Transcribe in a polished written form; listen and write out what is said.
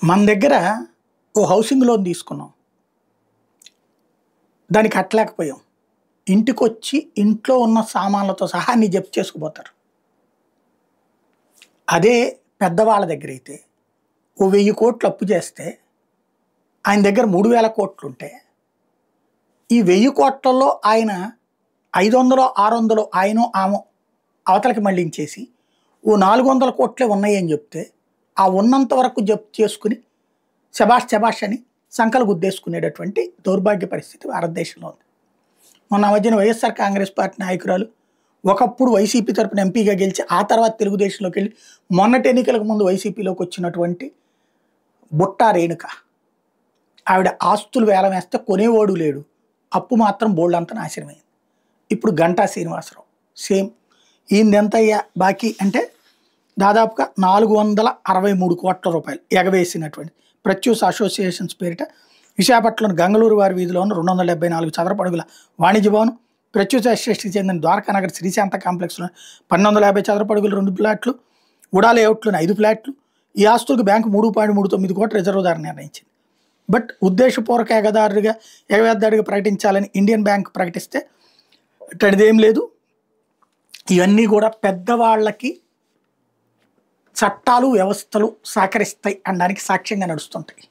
మన దగ్గర ఓ housing loan తీసుకున్నాం. దానికి కట్టలేకపోయాం. ఇంటికొచ్చి ఇంట్లో ఉన్న సామాన్లతో సహా అన్ని జప్తు చేసుకుపోతారు. అదే పెద్దవాళ్ళ దగ్గరైతే ఓ 1000 కోట్లు అప్పు చేస్తే ఆయన దగ్గర 3000 కోట్లు ఉంటే ఈ 1000 కోట్లలో ఆయన 500 600 ఆయనో ఆమో అవతలకి మళ్ళించేసి ఓ 400 కోట్లే ఉన్నాయి అని చెప్తే ఆ ఉన్నంత వరకు జప్తు చేసుకుని శబాష్ శబాష్ అని సంకలు గుద్దేసుకునేటటువంటి దౌర్భాగ్య పరిస్థితి భారతదేశంలో ఉంది. మొన్న మధ్యన వైఎస్ఆర్ కాంగ్రెస్ పార్టీ నాయకురాలు ఒకప్పుడు వైసీపీ తరపున ఎంపీగా గెలిచి ఆ తర్వాత తెలుగుదేశంలోకి వెళ్ళి మొన్నటి ఎన్నికలకు ముందు వైసీపీలోకి వచ్చినటువంటి బుట్టా రేణుక, ఆవిడ ఆస్తులు వేలం వేస్తే కొనేవాడు లేడు, అప్పు మాత్రం బోల్డంతా నాశనమైంది. ఇప్పుడు గంటా శ్రీనివాసరావు సేమ్. ఈయనదెంతయ్యా బాకీ అంటే దాదాపుగా 463 కోట్ల రూపాయలు ఎగవేసినటువంటి ప్రత్యూస్ అసోసియేషన్స్ పేరిట విశాఖపట్నంలోని గంగళూరు వారి వీధిలో ఉన్న 274 చదరపు అడుగుల వాణిజ్య భవనం, ప్రత్యూస్ ఎస్టేట్కి చెందిన ద్వారకానగర్ శ్రీశాంత కాంప్లెక్స్లో 1250 చదరపు అడుగులు 2 ఫ్లాట్లు, ఉడా లేఅవుట్లోని 5 ఫ్లాట్లు. ఈ ఆస్తులకు బ్యాంకు 3.39 కోట్ల రిజర్వ్ ధర నిర్ణయించింది. బట్ ఉద్దేశపూర్వక ఎగవేద్దాడిగా ప్రకటించాలని ఇండియన్ బ్యాంక్ ప్రకటిస్తే అదేం లేదు. ఇవన్నీ కూడా పెద్దవాళ్ళకి చట్టాలు వ్యవస్థలు సహకరిస్తాయి అనడానికి సాక్ష్యంగా నడుస్తుంటాయి.